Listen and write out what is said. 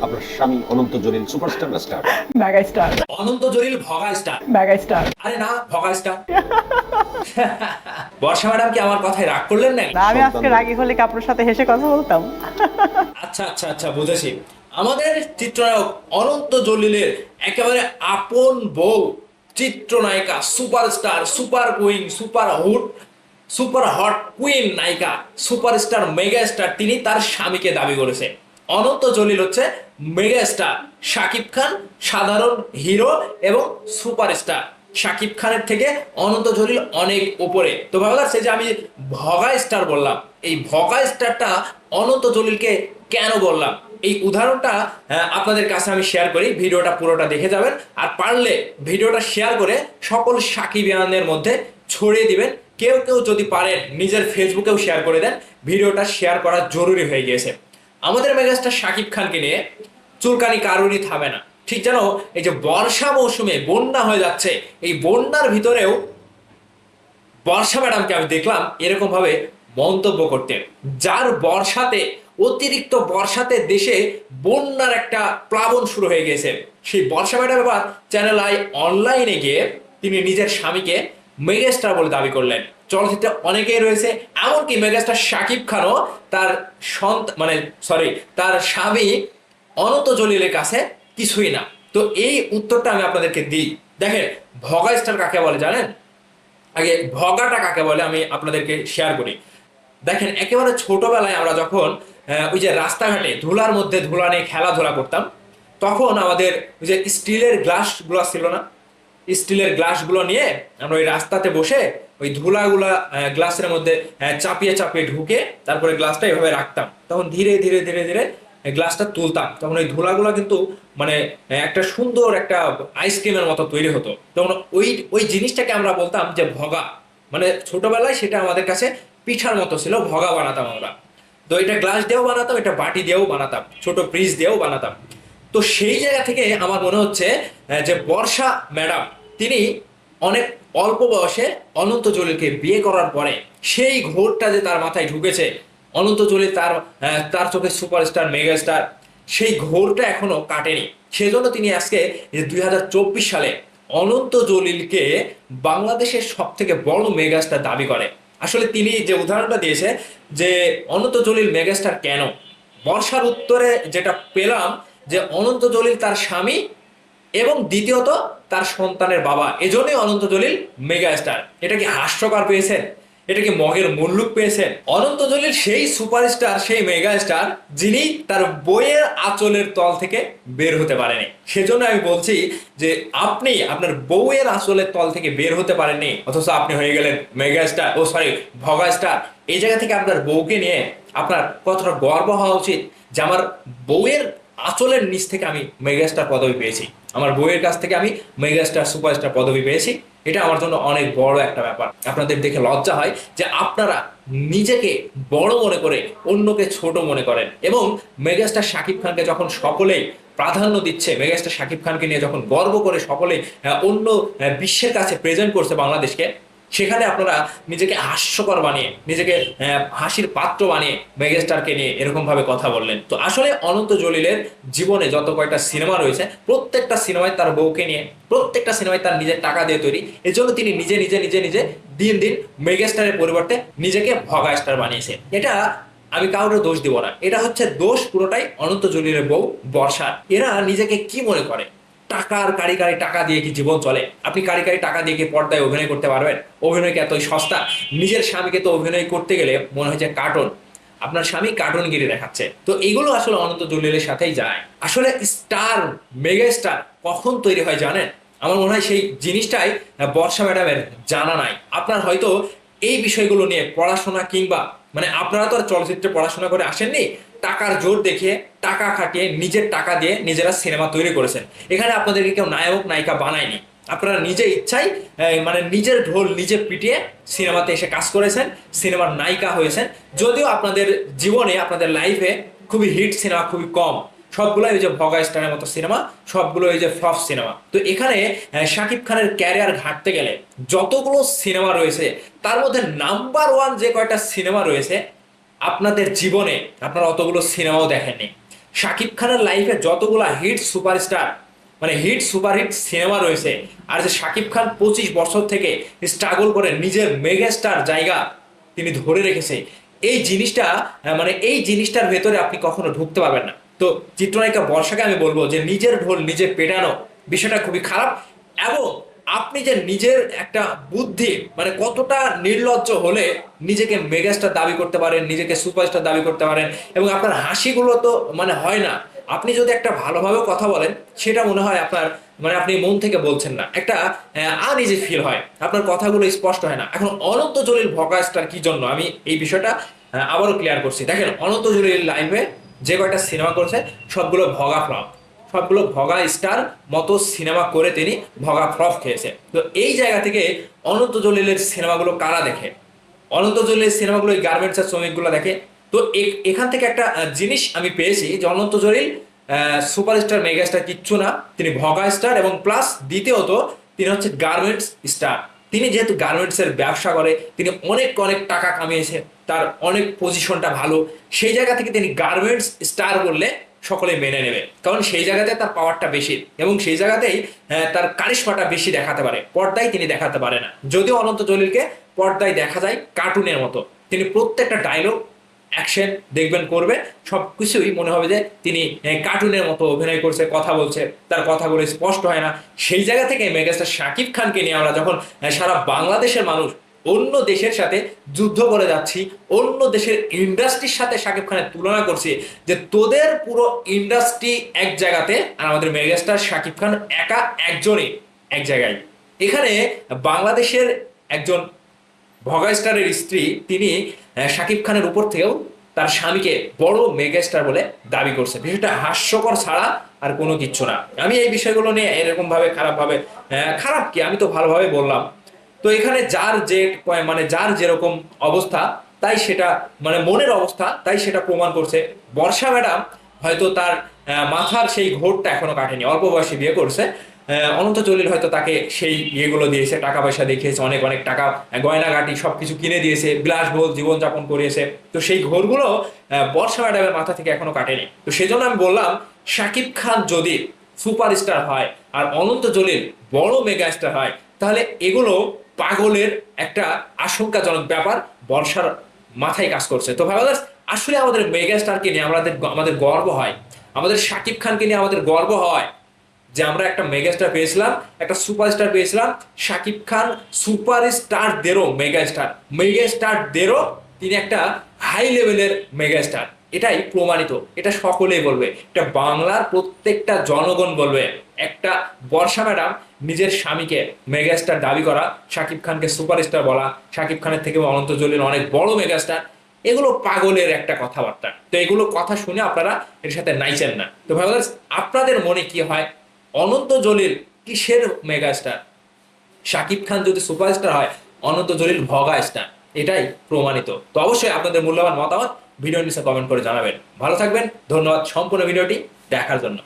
আপনার স্বামী অনন্ত জলিল সুপারস্টার না star? Mega star. Ananta Jalil ভগা স্টার। Mega star. আরে না, ভগা স্টার। বর্ষা ম্যাডাম কি আমার কথায় রাগ করলেন নাকি? না, আমি আজকে রাগী হলে কি আপনার সাথে হেসে কথা বলতাম? আচ্ছা আচ্ছা আচ্ছা, বুঝেছি। আমাদের চিত্রনায়ক অনন্ত জলিলের একেবারে আপন বউ, চিত্রনায়িকা, superstar, super queen, super hot queen নায়িকা, সুপারস্টার, মেগা স্টার, তিনি তার স্বামীকে দাবি করেছে। অনন্ত জলিল হচ্ছে মেগা স্টার, শাকিব খান সাধারণ হিরো এবং সুপারস্টার। শাকিব খানের থেকে অনন্ত জলিল অনেক উপরে। তো ভালো লাগছে যে আমি ভগা স্টার বললাম। এই ভগা স্টারটা অনন্ত জলিলকে কেন বললাম, এই উদাহরণটা আপনাদের কাছে আমি শেয়ার করি। ভিডিওটা পুরোটা দেখে যাবেন, আর পারলে ভিডিওটা শেয়ার করে সকল সাকিবিয়ানদের মধ্যে ছড়িয়ে দিবেন। কেউ কেউ যদি পারেন নিজের ফেসবুকেও শেয়ার করে দেন। ভিডিওটা শেয়ার করা জরুরি হয়ে গিয়েছে। আমাদের মেগাস্টার শাকিব খানকে নিয়ে চুলকানি কারুরই থামে না। ঠিক যেন এই যে বর্ষা মৌসুমে বন্যা হয়ে যাচ্ছে, এই বন্যার ভিতরেও বর্ষা ম্যাডামকে আমি দেখলাম এরকম ভাবে মন্তব্য করতে, যার বর্ষাতে, অতিরিক্ত বর্ষাতে দেশে বন্যার একটা প্লাবন শুরু হয়ে গেছে। সেই বর্ষা ম্যাডাম এবার চ্যানেল আই অনলাইনে গিয়ে তিনি নিজের স্বামীকে মেগাস্টার বলে দাবি করলেন। চলচ্চিত্রে অনেকেই রয়েছে, এমনকি মেগাস্টার শাকিব খানও তার তার স্বামী অনন্ত জলিলের কাছে কিছুই না। তো এই উত্তরটা আমি আপনাদেরকে দিই। দেখেন, ভগা স্টার কাকে বলে জানেন? আগে ভগাটা কাকে বলে আমি আপনাদেরকে শেয়ার করি। দেখেন, একেবারে ছোটবেলায় আমরা যখন ওই যে রাস্তাঘাটে ধুলার মধ্যে ধুলা নিয়ে খেলাধুলা করতাম, তখন আমাদের ওই যে স্টিলের গ্লাসগুলো ছিল না, স্টিলের গ্লাসগুলো নিয়ে আমরা ওই রাস্তাতে বসে ওই ধুলাগুলা গ্লাসের মধ্যে চাপিয়ে চাপিয়ে ঢুকে তারপরে গ্লাসটা এভাবে রাখতাম। তখন ধীরে ধীরে ধীরে ধীরে গ্লাসটা তুলতাম, তখন ওই ধুলাগুলা কিন্তু মানে একটা সুন্দর একটা আইসক্রিমের মতো তৈরি হতো। তখন ওই ওই জিনিসটাকে আমরা বলতাম যে ভগা। মানে ছোটবেলায় সেটা আমাদের কাছে পিঠার মতো ছিল, ভগা বানাতাম আমরা। তো এটা গ্লাস দিয়েও বানাতাম, এটা বাটি দিয়েও বানাতাম, ছোট ফ্রিজ দিয়েও বানাতাম। তো সেই জায়গা থেকে আমার মনে হচ্ছে যে বর্ষা ম্যাডাম তিনি অনেক অল্প বয়সে অনন্ত জলিলকে বিয়ে করার পরে সেই ঘোরটা যে তার মাথায় ঢুকেছে, অনন্ত জলিল তার চোখে সুপারস্টার, মেগা স্টার, সেই ঘোরটা এখনো কাটেনি। সেজন্য তিনি আজকে 2024 সালে অনন্ত জলিলকে বাংলাদেশের সব থেকে বড় মেগাস্টার দাবি করে। আসলে তিনি যে উদাহরণটা দিয়েছে যে অনন্ত জলিল মেগাস্টার কেন, বর্ষার উত্তরে যেটা পেলাম যে অনন্ত জলিল তার স্বামী এবং দ্বিতীয়ত তার সন্তানের বাবা, এজন্যই অনন্ত জলিল মেগা স্টার। এটা কি হাস্যকর পেয়েছেন? এটা কি মগের মুল্লুক পেয়েছেন? অনন্ত জলিল সেই সুপারস্টার, সেই মেগা স্টার যিনি তার বইয়ের আঁচলের তল থেকে বের হতে পারেনি। সেজন্য আমি বলছি যে আপনি আপনার বউয়ের আঁচলের তল থেকে বের হতে পারেননি, অথচ আপনি হয়ে গেলেন মেগা স্টার, ভগা স্টার। এই জায়গা থেকে আপনার বউকে নিয়ে আপনার কতটা গর্ব হওয়া উচিত যে আমার বউয়ের আঁচলের নিচ থেকে আমি মেগাস্টার পদবি পেয়েছি, আমার বইয়ের কাছ থেকে আমি মেগাস্টার, সুপারস্টার পদবি পেয়েছি। এটা আমার জন্য অনেক বড় একটা ব্যাপার। আপনাদের দেখে লজ্জা হয় যে আপনারা নিজেকে বড় মনে করে অন্যকে ছোট মনে করেন। এবং মেগাস্টার শাকিব খানকে যখন সকলেই প্রাধান্য দিচ্ছে, মেগাস্টার শাকিব খানকে নিয়ে যখন গর্ব করে সকলেই অন্য বিশ্বের কাছে প্রেজেন্ট করছে বাংলাদেশকে, সেখানে আপনারা নিজেকে হাস্যকর বানিয়ে, নিজেকে হাসির পাত্র বানিয়ে মেগাস্টারকে নিয়ে এরকম ভাবে কথা বললেন। তো আসলে অনন্ত জলিলের জীবনে যত কয়টা সিনেমা রয়েছে, প্রত্যেকটা সিনেমায় তার বউকে নিয়ে, প্রত্যেকটা সিনেমায় তার নিজের টাকা দিয়ে তৈরি। এজন্য তিনি নিজে নিজে নিজে নিজে দিন দিন মেগাস্টারের পরিবর্তে নিজেকে ভগা স্টার বানিয়েছে। এটা আমি কাউকে দোষ দিব না, এটা হচ্ছে দোষ পুরোটাই অনন্ত জলিলের বউ বর্ষার। এরা নিজেকে কি মনে করে, টাকার কারিগরি টাকা দিয়ে কি জীবন চলে? আপনি কারিগরি টাকা দিয়ে কি পর্দায় অভিনয় করতে পারবেন? অভিনয় কি এতই সস্তা? নিজের স্বামীকে তো অভিনয় করতে গেলে মনে হচ্ছে কার্টুন, আপনার স্বামী কার্টুনগিরি দেখাচ্ছে। তো এগুলো আসলে অনন্ত জলিলের সাথেই যায়। আসলে স্টার, মেগা স্টার কখন তৈরি হয় জানেন? আমার মনে হয় সেই জিনিসটাই বর্ষা ম্যাডামের জানা নাই। আপনার হয়তো এই বিষয়গুলো নিয়ে পড়াশোনা কিংবা আপনারা তো আর চলচ্চিত্রে পড়াশোনা করে আসেননি, টাকার জোর দেখিয়ে, টাকা খাটিয়ে, নিজের টাকা দিয়ে নিজেরা সিনেমা তৈরি করেছেন। এখানে আপনাদেরকে কেউ নায়ক নায়িকা বানায়নি। আপনারা নিজে ইচ্ছাই নিজের ঢোল নিজে পিটিয়ে সিনেমাতে এসে কাজ করেছেন, সিনেমার নায়িকা হয়েছেন। যদিও আপনাদের জীবনে, আপনাদের লাইফে খুবই হিট সিনেমা খুবই কম, সবগুলো ওই যে ভগা স্টারের মতো সিনেমা, সবগুলো ওই যে ফ্লপ সিনেমা। তো এখানে শাকিব খানের ক্যারিয়ার ঘাটতে গেলে যতগুলো সিনেমা রয়েছে তার মধ্যে নাম্বার ওয়ান যে কয়টা সিনেমা রয়েছে আপনাদের জীবনে, আপনারা অতগুলো সিনেমাও দেখেননি। শাকিব খানের লাইফে যতগুলা হিট সুপারস্টার মানে হিট সুপারহিট সিনেমা রয়েছে, আর যে শাকিব খান 25 বছর থেকে স্ট্রাগল করে নিজের মেগাস্টার জায়গা তিনি ধরে রেখেছে, এই জিনিসটা মানে এই জিনিসটার ভেতরে আপনি কখনো ঢুকতে পারবেন না। তো চিত্রনায়িকা বর্ষাকে আমি বলবো যে নিজের ঢোল নিজে পেটানো বিষয়টা খুবই খারাপ, এবং আপনি যে নিজের একটা বুদ্ধি মানে কতটা নির্লজ্জ হলে নিজেকে মেগাস্টার দাবি করতে পারেন, নিজেকে সুপারস্টার দাবি করতে পারেন, এবং আপনার হাসিগুলো তো মানে হয় না। আপনি যদি একটা ভালোভাবে কথা বলেন সেটা মনে হয় আপনার মানে আপনি মন থেকে বলছেন না, একটা আনইজি ফিল হয়, আপনার কথাগুলো স্পষ্ট হয় না। এখন অনন্ত জলিল ভগা স্টার কি জন্য, আমি এই বিষয়টা আবারও ক্লিয়ার করছি। দেখেন, অনন্ত জলিল লাইভে যে কয়টা সিনেমা করেছে সবগুলো ভগা ফ্লপ, সবগুলো ভগা স্টার মতো সিনেমা করে তিনি ভগা ফ্লপ খেয়েছে। তো এই জায়গা থেকে অনন্ত জলিলের সিনেমাগুলো কারা দেখে? অনন্ত জলিলের সিনেমাগুলো এই গার্মেন্টসের শ্রমিকগুলো দেখে। তো এখান থেকে একটা জিনিস আমি পেয়েছি যে অনন্ত জলিল সুপারস্টার মেগাস্টার কিচ্ছু না, তিনি ভগা স্টার, এবং প্লাস দ্বিতীয়ত তিনি হচ্ছে গার্মেন্টস স্টার। তিনি যেহেতু গার্মেন্টসের ব্যবসা করে, তিনি অনেক অনেক টাকা কামিয়েছে, তার অনেক পজিশনটা ভালো, সেই জায়গা থেকে তিনি গার্মেন্টস স্টার বললে সকলে মেনে নেবে, কারণ সেই জায়গাতে তার পাওয়ারটা বেশি এবং সেই জায়গাতেই তার কারিশমাটা বেশি দেখাতে পারে, পর্দায় তিনি দেখাতে পারে না। যদিও অনন্ত জলিলকে পর্দায় দেখা যায় কার্টুনের মতো, তিনি প্রত্যেকটা ডায়লগ অ্যাকশন দেখবেন করবে, সবকিছুই মনে হবে যে তিনি কার্টুনের মতো অভিনয় করছে, কথা বলছে, তার কথাগুলো স্পষ্ট হয় না। সেই জায়গা থেকে মেগাস্টার শাকিব খানকে নিয়ে আমরা যখন সারা বাংলাদেশের মানুষ অন্য দেশের সাথে যুদ্ধ করে যাচ্ছি, অন্য দেশের ইন্ডাস্ট্রির সাথে শাকিব খানের তুলনা করছি, যে তোদের পুরো ইন্ডাস্ট্রি এক জায়গাতে আর আমাদের মেগাস্টার শাকিব খান একা একজনই এক জায়গায়। এখানে বাংলাদেশের একজন ভগা স্টারের স্ত্রী তিনি শাকিব খানের উপর থেকেও তার স্বামীকে বড় মেগাস্টার বলে দাবি করছে। বিষয়টা হাস্যকর ছাড়া আর কোনো কিচ্ছু না। আমি এই বিষয়গুলো নিয়ে এরকম ভাবে খারাপ কি, আমি তো ভালোভাবে বললাম। তো এখানে যার যে মানে যার যেরকম অবস্থা তাই সেটা মানে মনের অবস্থা তাই সেটা প্রমাণ করছে। বর্ষা ম্যাডাম হয়তো তার মাথার সেই ঘোরটা এখনো কাটেনি, অল্প বয়সে বিয়ে করছে। অনন্ত জলিল হয়তো তাকে সেই ইয়েগুলো দিয়েছে, টাকা পয়সা দেখিয়েছে, অনেক অনেক টাকা গয়নাগাটি সবকিছু কিনে দিয়েছে, বিলাসবহুল জীবনযাপন করিয়েছে। তো সেই ঘোরগুলো বর্ষা ম্যাডামের মাথা থেকে এখনো কাটেনি। তো সেই জন্য আমি বললাম, শাকিব খান যদি সুপারস্টার হয় আর অনন্ত জলিল বড় মেগা স্টার হয়, তাহলে এগুলো পাগলের একটা আশঙ্কাজনক ব্যাপার বর্ষার মাথায় কাজ করছে। তো ভাই আসলে আমাদের মেগা স্টারকে নিয়ে আমাদের গর্ব হয়, আমাদের শাকিব খানকে নিয়ে আমাদের গর্ব হয় যে আমরা একটা মেগাস্টার পেয়েছিলাম, একটা সুপারস্টার পেয়েছিলাম। শাকিব খান সুপারস্টারদেরও মেগাস্টারদেরও তিনি একটা হাই লেভেলের মেগাস্টার, এটাই প্রমাণিত, এটা সকলেই বলবে, এটা বাংলার প্রত্যেকটা জনগণ বলবে। একটা বর্ষা ম্যাডাম নিজের স্বামীকে মেগাস্টার দাবি করা, শাকিব খানকে সুপারস্টার বলা, শাকিব খানের থেকে অনন্ত জলিল অনেক বড় মেগাস্টার, এগুলো পাগলের একটা কথাবার্তা। তো এগুলো কথা শুনে আপনারা এর সাথে নাইছেন না। তো ভাই আপনাদের মনে কি হয়, অনন্ত জলিল কিসের মেগাস্টার? শাকিব খান যদি সুপারস্টার হয়, অনন্ত জলিল ভগা স্টার, এটাই প্রমাণিত। তো অবশ্যই আপনাদের মূল্যবান মতামত ভিডিও নিচে কমেন্ট করে জানাবেন। ভালো থাকবেন, ধন্যবাদ সম্পূর্ণ ভিডিওটি দেখার জন্য।